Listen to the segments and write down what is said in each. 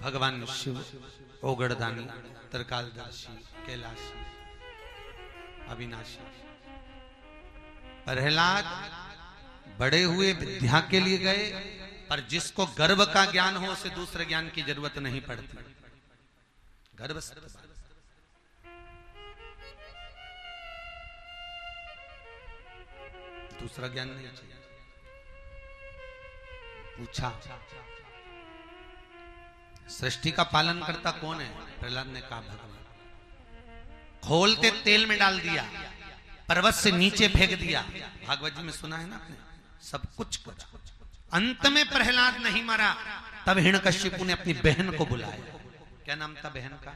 भगवान शिव, ओगड़दानी, त्रिकालदर्शी, कैलाशी, अविनाशी। प्रहलाद बड़े हुए विद्या के लिए गए, पर जिसको गर्व का ज्ञान हो उसे दूसरे ज्ञान की जरूरत नहीं पड़ती। गर्व से दूसरा ज्ञान नहीं चाहिए। पूछा सृष्टि का पालन करता कौन है? प्रहलाद ने कहा भगवान। खोलते तेल में डाल दिया, पर्वत से नीचे फेंक दिया। भागवत जी में सुना है ना आपने, सब कुछ। अंत में प्रहलाद नहीं मरा, तब हिरण्यकशिपु ने अपनी बहन को बुलाया। क्या नाम था बहन का?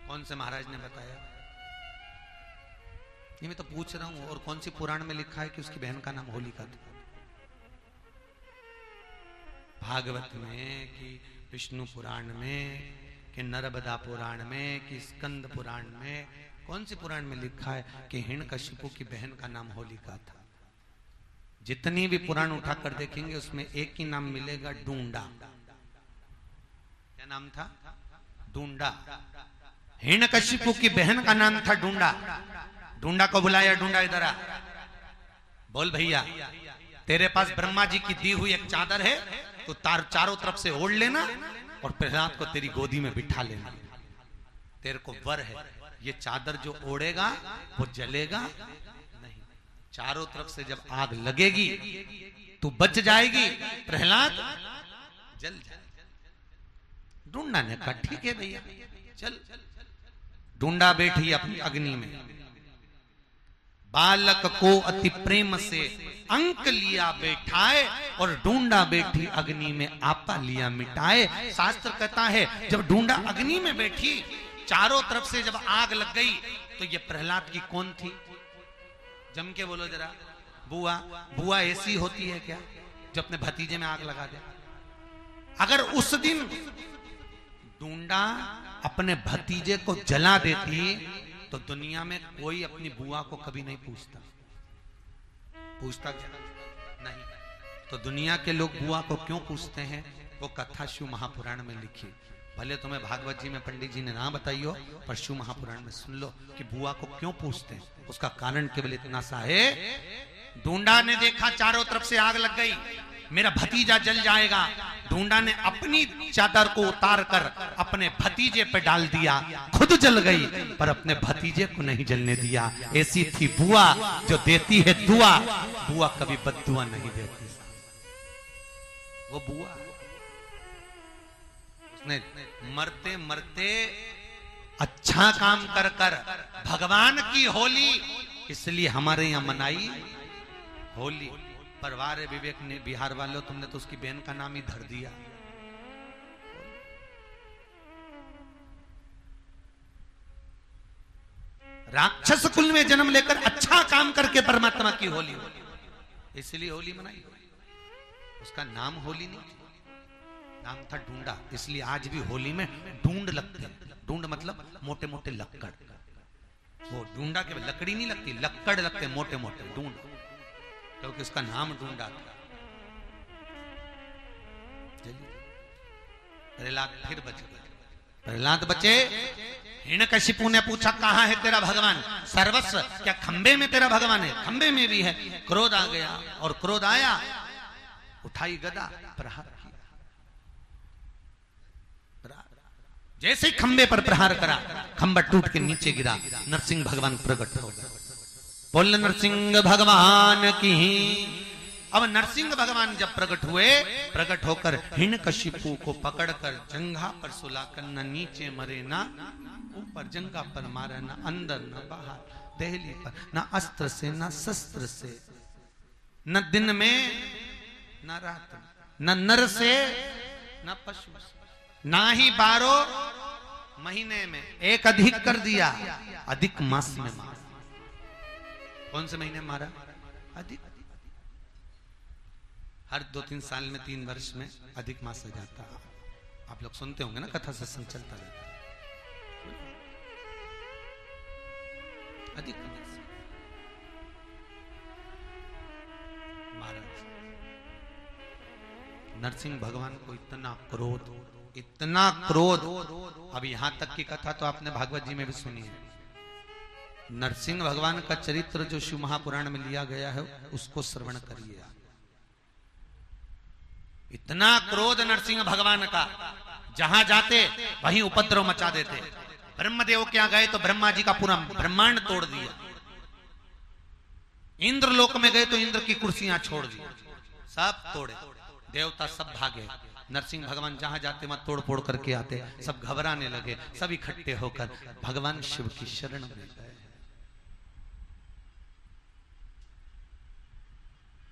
कौन से महाराज ने बताया? ये मैं तो पूछ रहा हूं। और कौन सी पुराण में लिखा है कि उसकी बहन का नाम होलिका था? भागवत में कि विष्णु पुराण में कि नर्मदा पुराण में कि स्कंद पुराण में, कौन सी पुराण में लिखा है कि हिरण्यकशिपु की बहन का नाम होलिका था? जितनी भी पुराण उठाकर देखेंगे उसमें एक ही नाम मिलेगा, डूंडा। क्या नाम था? डूंडा। हिरण्यकशिपु की बहन का नाम था डूंडा। डूंडा को बुलाया, डूंडा इधर आ, बोल भैया तेरे पास ब्रह्मा जी की दी हुई एक चादर है, तो चारों तरफ से ओढ़ लेना और प्रहलाद को तेरी गोदी में बिठा लेना। तेरे को वर है, ये चादर जो ओढ़ेगा वो जलेगा नहीं। चारों तरफ से जब आग लगेगी तू बच जाएगी, प्रहलाद जल जाए। डूंडा ने कहा ठीक है भैया चल। डूंडा बैठी अपनी अग्नि में, बालक को अति प्रेम से अंक लिया बैठाए, और डूंडा बैठी अग्नि में आपा लिया मिटाए। शास्त्र कहता है जब डूंडा अग्नि में बैठी, चारों तरफ से जब आग लग गई, तो ये प्रहलाद की कौन थी? जम के बोलो जरा। बुआ। बुआ ऐसी होती है क्या जो अपने भतीजे में आग लगा दे? अगर उस दिन डूंडा अपने भतीजे को जला देती तो दुनिया में कोई अपनी बुआ को कभी नहीं पूछता। पूछता क्या? नहीं। तो दुनिया के लोग बुआ को क्यों पूछते हैं? वो कथा शिव महापुराण में लिखी। भले तुम्हें भागवत जी में पंडित जी ने ना बताई हो, पर शिव महापुराण में सुन लो कि बुआ को क्यों पूछते हैं। उसका कारण केवल इतना सा है, डूंडा ने देखा चारों तरफ से आग लग गई, मेरा भतीजा जल जाएगा। डूंडा ने अपनी चादर को उतार कर अपने भतीजे पे डाल दिया, खुद जल गई पर अपने भतीजे को नहीं जलने दिया। ऐसी थी बुआ जो देती है दुआ, बुआ कभी बद्दुआ नहीं देती। वो बुआ उसने मरते मरते अच्छा काम कर कर भगवान की होली इसलिए हमारे यहां मनाई होली। परवार विवेक ने, बिहार वालों तुमने तो उसकी बहन का नाम ही धर दिया। राक्षस कुल में जन्म लेकर अच्छा काम करके परमात्मा की होली, इसलिए होली मनाई। उसका नाम होली नहीं, नाम था डूंडा। इसलिए आज भी होली में ढूंढ लगते। ढूंढ मतलब मोटे मोटे लक्कड़। वो डूंडा के लकड़ी नहीं लगती, लक्कड़ लगते मोटे मोटे, ढूंढ, क्योंकि उसका नाम डूंडा था। प्रहलाद फिर बच गए। प्रहलाद बचे। हिरण्यकशिपु ने पूछा कहां है तेरा भगवान? सर्वस्व क्या खंबे में तेरा भगवान है? खंबे में भी है। क्रोध आ गया, और क्रोध आया, उठाई गदा, प्रहार किया। जैसे ही खंबे पर प्रहार करा, खंबा टूट के नीचे गिरा। नरसिंह भगवान प्रकट हो गए। बोल नरसिंह भगवान की। अब नरसिंह भगवान जब प्रकट हुए, प्रकट होकर हिरण्यकशिपु को पकड़कर जंघा पर सुलाकर, न नीचे मरे ना ऊपर, जंघा पर मारा, न अंदर न बाहर, दहली पर, न अस्त्र से न शस्त्र से, न दिन में न रात में, न नर से न पशु से, ना ही 12 महीने में, एक अधिक कर दिया, अधिक मास में मारा। कौन से महीने मारा? अधिक। हर 2-3 साल में, 3 वर्ष में अधिक मास आ जाता। आप लोग सुनते होंगे ना, कथा सत्संग चलता रहता। अधिक महाराज नरसिंह भगवान को इतना क्रोध, इतना क्रोध। अब यहां तक की कथा तो आपने भागवत जी में भी सुनी है। नरसिंह भगवान का चरित्र जो शिव महापुराण में लिया गया है उसको श्रवण करिए। इतना क्रोध नरसिंह भगवान का, जहां जाते वहीं उपद्रव मचा देते। ब्रह्मदेव के यहाँ गए तो ब्रह्मा जी का पूरा ब्रह्मांड तोड़ दिया। इंद्र लोक में गए तो इंद्र की कुर्सियां छोड़ दी, सब तोड़े, देवता सब भागे। नरसिंह भगवान जहां जाते वहां तोड़ फोड़ करके आते। सब घबराने लगे, सब इकट्ठे होकर भगवान शिव की शरण में गए।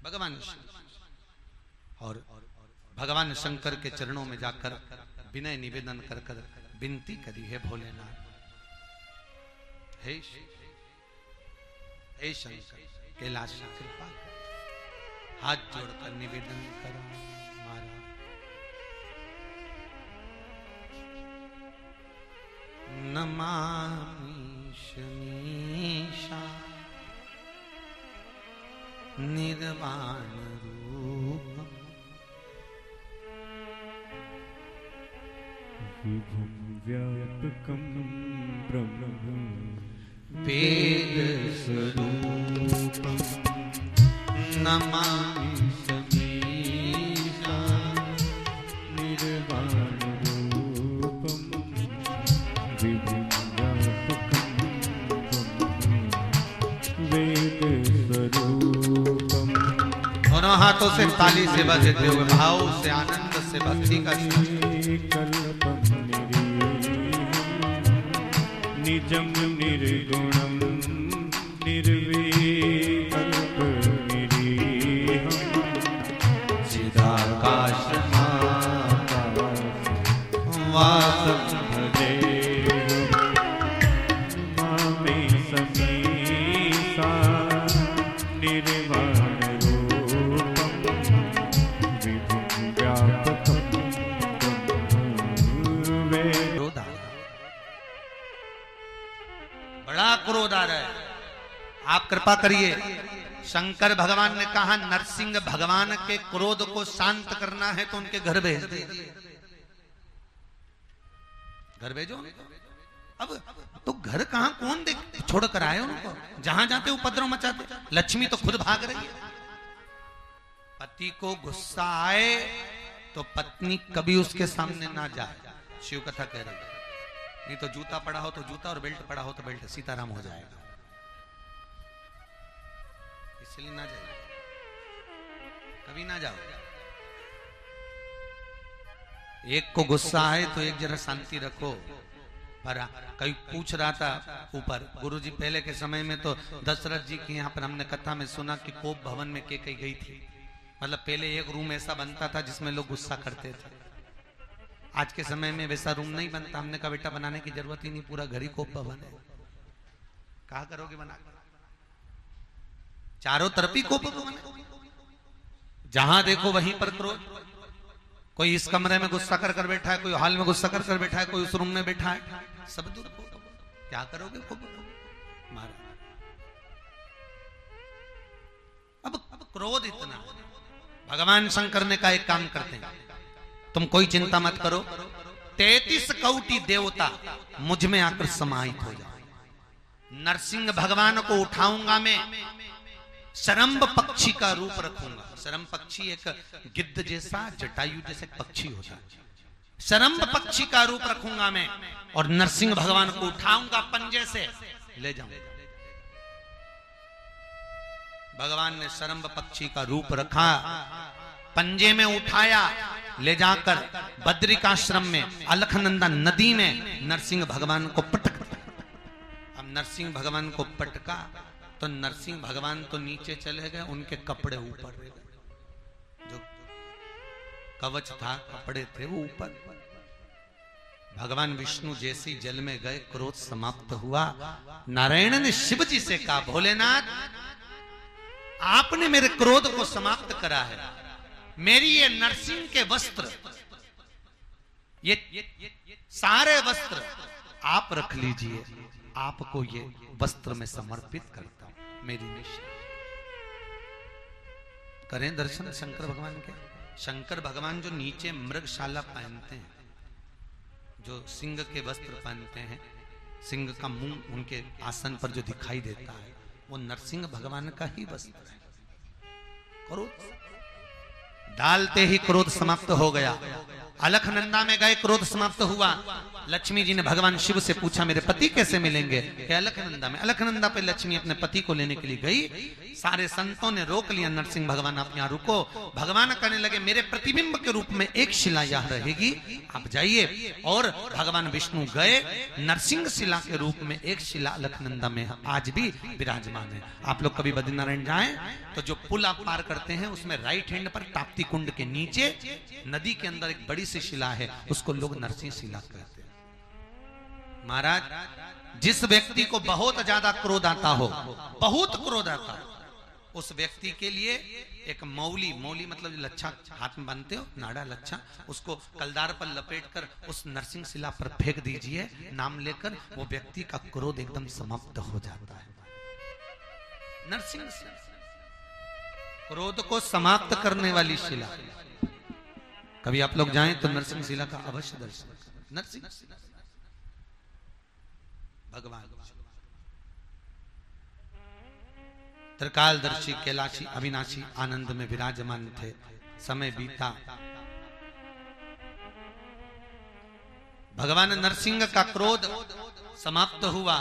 भगवान शिव और भगवान शंकर के चरणों में जाकर विनय निवेदन कर कर विनती करी है भोलेनाथ, हे शंकर कैलाश कृपा, हाथ जोड़कर निवेदन करो महाराज। नमामि शमीशा निर्वाण रूपम विभुं व्यापकं ब्रह्म वेद स्वरूपम नमामि शमीशा निर्वाण रूपम विभुं व्यापकं ब्रह्म वेद स्वरूपम। दोनों हाथों से ताली से बजते हुए भाव से आनंद से भक्ति का निजम निर्गुणम निर्विकल्प निरीहम् चिदाकाशमाकाश वासं भजेऽहम् मामे समीसा निर्वाणरूपम् विभुं व्यापकं ब्रह्म वेद। बड़ा क्रोध आ रहा है, आप कृपा करिए। शंकर भगवान ने कहा नरसिंह भगवान के क्रोध को शांत करना है तो उनके घर भेज दीजिए। घर भेजो। अब तो घर कहां कौन देख छोड़ कर आए उनको, जहां जाते उपद्रव मचाते। लक्ष्मी तो खुद भाग रही है। पति को गुस्सा आए तो पत्नी कभी उसके सामने ना जाए, शिव कथा कह रही है। नहीं तो जूता पड़ा हो तो जूता और बेल्ट पड़ा हो तो बेल्ट, सीताराम हो जाएगा। इसलिए ना जाइए, कभी ना जाओ। एक को गुस्सा आए तो एक जरा शांति रखो। पर कई पूछ रहा था ऊपर, गुरुजी पहले के समय में तो दशरथ जी के यहाँ पर हमने कथा में सुना कि कोप भवन में के कई गई थी। मतलब पहले एक रूम ऐसा बनता था जिसमें लोग गुस्सा करते थे। आज के समय में वैसा रूम नहीं बनता। हमने कहा बेटा बनाने की जरूरत ही नहीं, पूरा घर ही कोप भवन है, कहा करोगे बना। चारों तरफ ही कोप भवन है, जहां देखो वहीं पर क्रोध। कोई इस कमरे में गुस्सा कर कर बैठा है, कोई हॉल में गुस्सा कर कर बैठा है, कोई उस रूम में बैठा है, सब दूर को। क्या करोगे कोप महाराज। अब क्रोध इतना। भगवान शंकर ने कहा एक काम करते हैं, तुम कोई चिंता मत करो, 33 कोटि देवता मुझ में आकर समाहित हो जाए। नरसिंह भगवान को उठाऊंगा मैं, सरम्ब पक्षी का रूप रखूंगा। सरम्ब पक्षी एक गिद्ध जैसा, जटायु जैसे पक्षी होता है। सरम्ब पक्षी का रूप रखूंगा मैं और नरसिंह भगवान को उठाऊंगा, पंजे से ले जाऊंगा। भगवान ने सरम्ब पक्षी का रूप रखा, पंजे में उठाया, ले जाकर बद्रिकाश्रम में अलखनंदा नदी में नरसिंह भगवान को पटक। अब नरसिंह भगवान को पटका तो नरसिंह भगवान तो नीचे चले गए, उनके कपड़े ऊपर रह गए। जो कवच था, कपड़े थे वो ऊपर। भगवान विष्णु जैसे ही जल में गए, क्रोध समाप्त हुआ। नारायण ने शिव जी से कहा, भोलेनाथ आपने मेरे क्रोध को समाप्त करा है। मेरी ये नरसिंह के वस्त्र, ये सारे वस्त्र आप रख लीजिए, आपको ये वस्त्र में समर्पित करता हूं। मेरी निष्ठा करें दर्शन शंकर भगवान के। शंकर भगवान जो नीचे मृगशाला पहनते हैं, जो सिंह के वस्त्र पहनते हैं, सिंह का मुंह उनके आसन पर जो दिखाई देता है, वो नरसिंह भगवान का ही वस्त्र है। क्रोध डालते ही क्रोध समाप्त हो गया। अलखनंदा में गए, क्रोध समाप्त हुआ। लक्ष्मी जी ने भगवान शिव से पूछा मेरे पति कैसे मिलेंगे? क्या अलखनंदा में? अलखनंदा पे लक्ष्मी अपने पति को लेने के लिए गई। सारे संतों ने रोक लिया, नरसिंह भगवान आप यहाँ रुको। भगवान कहने लगे मेरे प्रतिबिंब के रूप में एक शिला यहाँ रहेगी, आप जाइए। और भगवान विष्णु गए, नरसिंह शिला के रूप में एक शिला अलखनंदा में आज भी विराजमान है। आप लोग कभी बद्रीनारायण जाएं तो जो पुल आप पार करते हैं उसमें राइट हैंड पर ताप्ती कुंड के नीचे नदी के अंदर एक बड़ी सी शिला है, उसको लोग नरसिंह शिला कहते हैं। महाराज, जिस व्यक्ति को बहुत ज्यादा क्रोध आता हो, बहुत क्रोध आता हो, उस व्यक्ति के लिए एक मौली, मौली मतलब लच्छा हाथ में बांधते हो, नाड़ा लच्छा, उसको कलदार पर लपेटकर उस नरसिंह शिला पर फेंक दीजिए, नाम लेकर, वो व्यक्ति का क्रोध एकदम समाप्त हो जाता है। नरसिंह शिला क्रोध को समाप्त करने वाली शिला। कभी आप लोग जाएं तो नरसिंह शिला का अवश्य दर्शन करें। नरसिंह शिला भगवान त्रिकालदर्शी, कैलाशी, अविनाशी आनंद में विराजमान थे। समय बीता, भगवान नरसिंह का क्रोध समाप्त हुआ।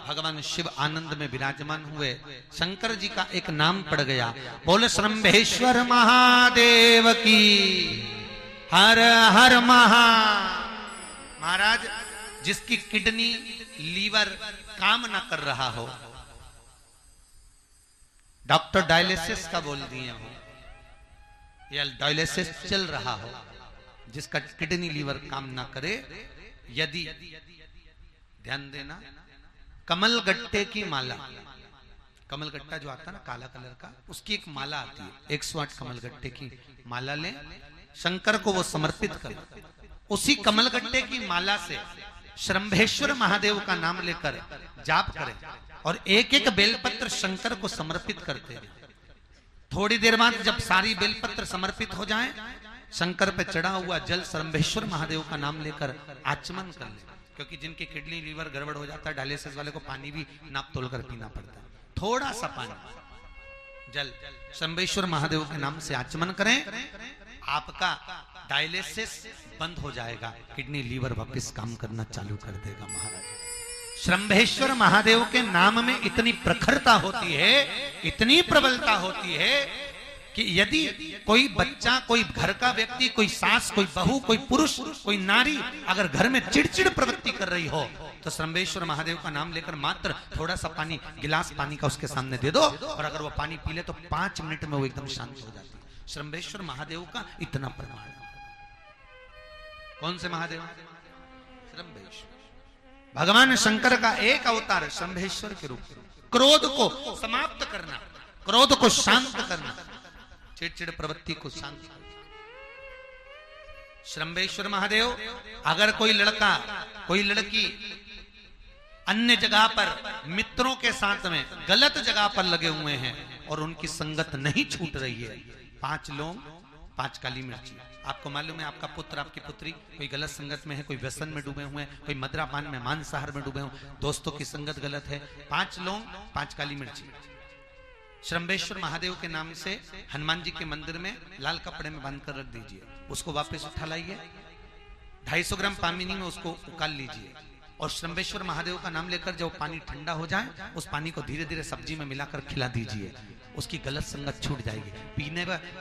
भगवान शिव आनंद में विराजमान हुए। शंकर जी का एक नाम पड़ गया, बोले श्रंभेश्वर महादेव की हर हर महा। महाराज, जिसकी किडनी लीवर काम ना कर रहा हो, डॉक्टर डायलिसिस का बोल दिए हो या डायलिसिस चल रहा हो, जिसका किडनी लीवर काम ना करे, यदि ध्यान देना, कमल गट्टे की माला, कमल गट्टा जो आता है ना काला कलर का, उसकी एक माला आती है, 108 कमल गट्टे की माला लें, शंकर को वो समर्पित करें। उसी कमल गट्टे की माला से श्रंभेश्वर महादेव का नाम लेकर जाप करें और एक एक बेलपत्र शंकर को समर्पित करते हैं। थोड़ी देर बाद जब सारी बेलपत्र समर्पित हो जाएं, शंकर पे चढ़ा हुआ जल श्रंभेश्वर महादेव का नाम लेकर आचमन कर ले। क्योंकि जिनकी किडनी लीवर गड़बड़ हो जाता है, डायलिसिस वाले को पानी भी नाप तोल कर पीना पड़ता है। थोड़ा सा पानी जल श्रंभेश्वर महादेव के नाम से आचमन करें, आपका डायलिसिस बंद हो जाएगा, किडनी लीवर वापस काम करना चालू कर देगा। महाराज, श्रंभेश्वर महादेव के नाम में इतनी प्रखरता होती है, इतनी प्रबलता होती है कि यदि कोई बच्चा, कोई घर का व्यक्ति, कोई सास, कोई बहू, कोई पुरुष, कोई नारी अगर घर में चिड़चिड़ प्रवृत्ति कर रही हो, तो श्रंभेश्वर महादेव का नाम लेकर मात्र थोड़ा सा पानी, गिलास पानी का उसके सामने दे दो, और अगर वो पानी पी ले तो 5 मिनट में वो एकदम शांत हो जाती है। श्रंभेश्वर महादेव का इतना प्रमाण। कौन से महादेव? श्रंभेश्वर भगवान शंकर का एक अवतार श्रंभेश्वर के रूप में, क्रोध को समाप्त करना, क्रोध को शांत करना, चिड़चिड़ प्रवृत्ति को शांत करना। श्रंभेश्वर महादेव, अगर कोई लड़का, कोई लड़की अन्य जगह पर मित्रों के साथ में गलत जगह पर लगे हुए हैं और उनकी संगत नहीं छूट रही है, 5 लौंग 5 काली मिर्ची। आपको मालूम है आपका पुत्र, आपकी पुत्री कोई गलत संगत में है, कोई व्यसन में डूबे हुए हैं, कोई मदिरापान में, मांसाहार में डूबे हुए, दोस्तों की संगत गलत है, 5 लौंग 5 काली मिर्ची श्रंभेश्वर महादेव के नाम से हनुमान जी के मंदिर में लाल कपड़े में बांध कर रख दीजिए। उसको वापस उठा लाइए, 250 ग्राम पानी में उसको उकाल लीजिए और श्रंभेश्वर महादेव का नाम लेकर जब पानी ठंडा हो जाए, उस पानी को धीरे धीरे सब्जी में मिलाकर खिला दीजिए। उसकी गलत संगत छूट जाएगी,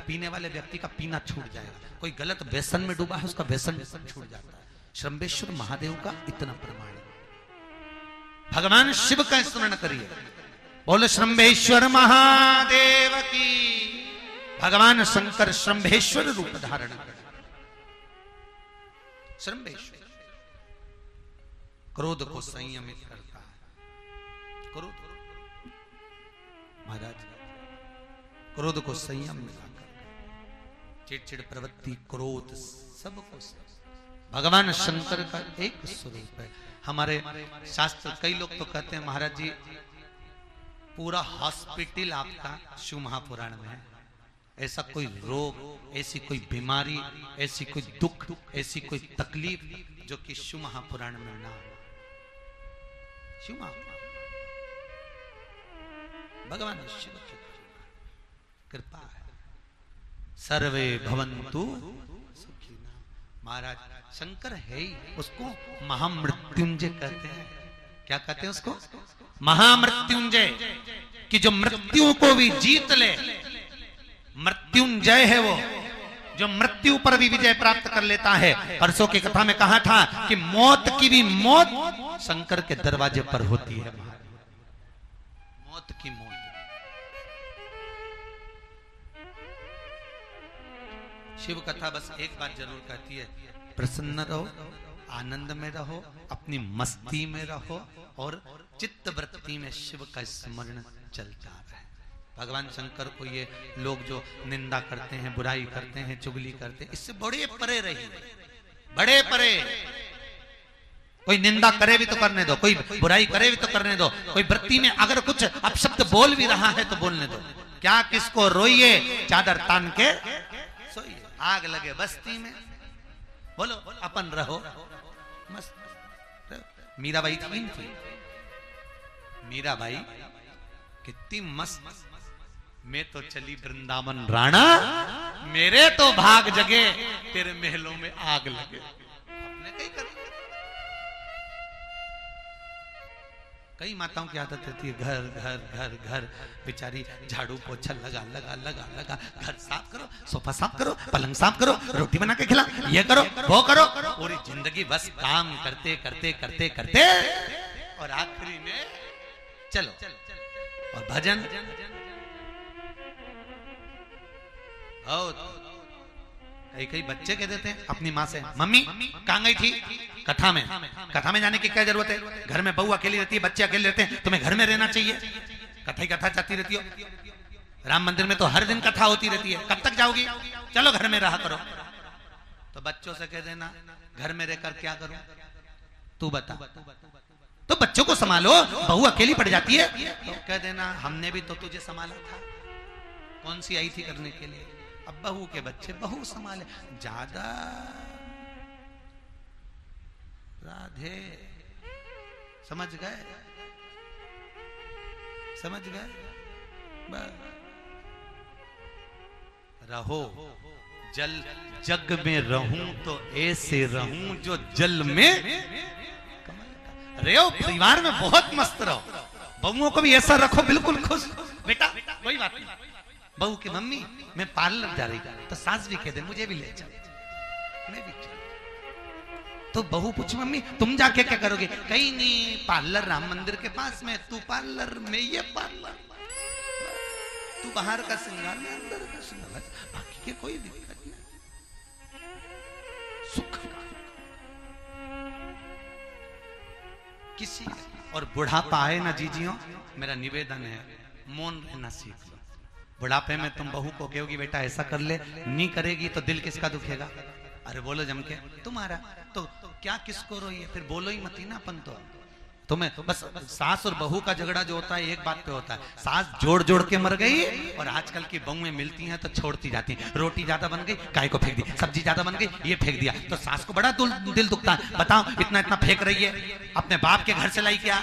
पीने वाले व्यक्ति का पीना छूट जाएगा। कोई गलत व्यसन में डूबा है, उसका व्यसन छूट जाता है। श्रंभेश्वर महादेव का इतना प्रमाण है। भगवान शिव का स्मरण करिए, बोलो श्रंभेश्वर महादेव की। भगवान शंकर श्रंभेश्वर रूप धारण कर, श्रंभेश्वर क्रोध को संयमित करता है। क्रोध, महाराज, क्रोध को संयम में लाकर, चिड़चिड़ प्रवृत्ति, क्रोध, सबको भगवान शंकर का एक स्वरूप है। हमारे शास्त्र, कई लोग तो कहते हैं महाराज जी पूरा हॉस्पिटल आपका शिव महापुराण में है। ऐसा कोई रोग, ऐसी कोई बीमारी, ऐसी कोई दुख, ऐसी कोई तकलीफ जो कि शिव महापुराण में ना हो। शिव महापुराण भगवान शिव की कृपा है। सर्वे भवन्तु सुखिनः। महाराज शंकर है ही, उसको महामृत्युंजय कहते हैं। क्या कहते हैं उसको? महामृत्युंजय, कि जो मृत्यु को भी जीत ले। मृत्युंजय है वो, जो मृत्यु पर भी विजय प्राप्त कर लेता है। परसों की कथा में कहा था कि मौत की भी मौत शंकर के दरवाजे पर होती है। मौत की मौत। शिव कथा बस एक बात जरूर कहती है, प्रसन्न रहो, आनंद में रहो, अपनी मस्ती में रहो और चित्त वृत्ति में शिव का स्मरण चलता रहे। भगवान शंकर को ये लोग जो निंदा करते हैं, बुराई करते हैं, चुगली करते हैं, इससे बड़े परे रहिए, बड़े परे। कोई निंदा करे भी तो करने दो, कोई बुराई करे भी तो करने दो, कोई वृत्ति में अगर कुछ अपशब्द बोल भी रहा है तो बोलने दो। क्या किसको रोइए, चादर तान के सोइए। आग लगे बस्ती में, बोलो अपन रहो मस्त। मीराबाई थी, मीराबाई कितनी मस्त। मैं तो चली वृंदावन राणा, मेरे तो भाग जगे, तेरे महलों में आग लगे। अपने कहीं कर। कई माताओं की आदत रहती है, घर घर घर घर, बेचारी झाड़ू पोछा लगा लगा लगा लगा, घर साफ करो, सोफा साफ करो, पलंग साफ करो, रोटी बना के खिला, ये करो वो करो, पूरी जिंदगी बस काम करते करते करते करते, और आखिरी में चलो और भजन। कई कई बच्चे कह देते हैं अपनी माँ से, मम्मी कहाँ गई थी कथा में? कथा में जाने की क्या जरूरत है? घर में बहू अकेली रहती है, बच्चे अकेले रहते हैं, तुम्हें घर में रहना चाहिए। कथा ही कथा चाहती रहती हो। राम मंदिर में तो हर दिन कथा होती रहती है, कब तक जाओगी? चलो घर में रहा करो। तो बच्चों से कह देना, घर में रहकर क्या करूं तू बता। तो बच्चों को संभालो, बहू अकेली पड़ जाती है तो कह देना हमने भी तो तुझे संभाला था, कौन सी आई थी करने के लिए? अब बहू के बच्चे बहू संभाले। ज्यादा राधे, समझ गए? समझ गए? रहो जल जग में रहूं तो ऐसे रहूं जो जल में रहो। परिवार में बहुत मस्त रहो, बहुओं को भी ऐसा रखो बिल्कुल खुश। बेटा कोई बात नहीं, बहू की मम्मी मैं पार्लर जा रही, तो सास भी कह दे मुझे भी ले चल, मैं भी चल। तो बहू पूछ मम्मी तुम जाके क्या करोगे? कहीं नहीं, पार्लर राम मंदिर के पास में, तू पार्लर में ये पार्लर, तू बाहर का श्रृंगार में अंदर का श्रृंगार, बाकी के कोई दिक्कत नहीं। सुख किसी और बुढ़ापा आए ना जीजियों, मेरा निवेदन है मौन रहना सीख लो। बुढ़ापे में तुम बहू को कहोगी बेटा ऐसा कर ले, नहीं करेगी तो दिल किसका दुखेगा? अरे बोलो जम के तुम्हारा। तो क्या किसको रोइए, फिर बोलो ही मत ही ना अपन तो। तुम्हें बस सास और बहू का झगड़ा जो होता है एक बात पे होता है, सास जोड़ जोड़ के मर गई और आजकल की बहुएं मिलती हैं तो छोड़ती जाती हैं। रोटी ज्यादा बन गई, काय को फेंक दी, सब्जी ज्यादा बन गई, ये फेंक दिया, तो सास को बड़ा दिल दुखता है। बताओ इतना इतना फेंक रही है, अपने बाप के घर से लाई क्या,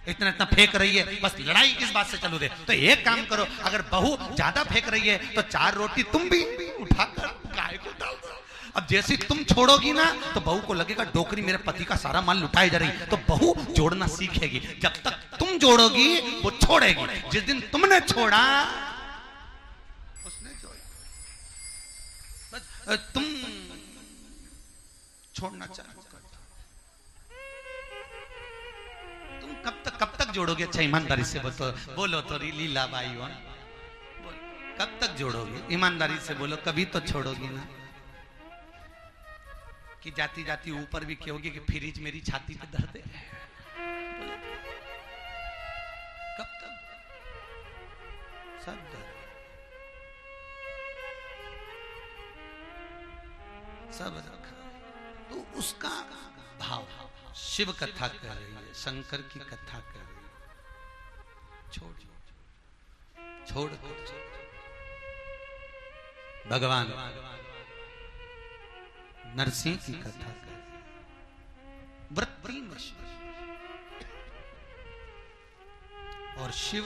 इतना इतना फेंक रही है, बस लड़ाई किस बात से चालू दे। तो एक काम करो, अगर बहू ज्यादा फेंक रही है तो 4 रोटी तुम भी उठाकर गाय को डाल दो। अब जैसे तुम छोड़ोगी ना तो बहू को लगेगा डोकरी मेरे पति का सारा माल लुटाई जा रही, तो बहू जोड़ना सीखेगी। जब तक तुम जोड़ोगी वो छोड़ेगी, जिस दिन तुमने छोड़ा उसने छोड़ा। बस तुम छोड़ना चाहो, तुम कब तक जोड़ोगे? अच्छा ईमानदारी से बोलो तो लीला बाई, कब तक जोड़ोगे? ईमानदारी से बोलो, कभी तो छोड़ोगी ना। कि जाती जाती ऊपर भी कहोगे कि फ्रिज मेरी छाती पे दर्द है, कब तक? सब दर्द, सब रखा। तो उसका भाव, शिव कथा कर रही है, शंकर की कथा कर रही है, छोड़ छोड़ छोड़। भगवान नरसिंह की कथा वृत्ति में और शिव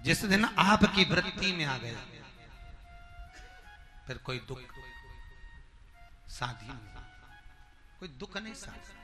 जिस दिन आपकी वृत्ति में आ गया फिर कोई दुख साधी नहीं, कोई दुख नहीं साधी।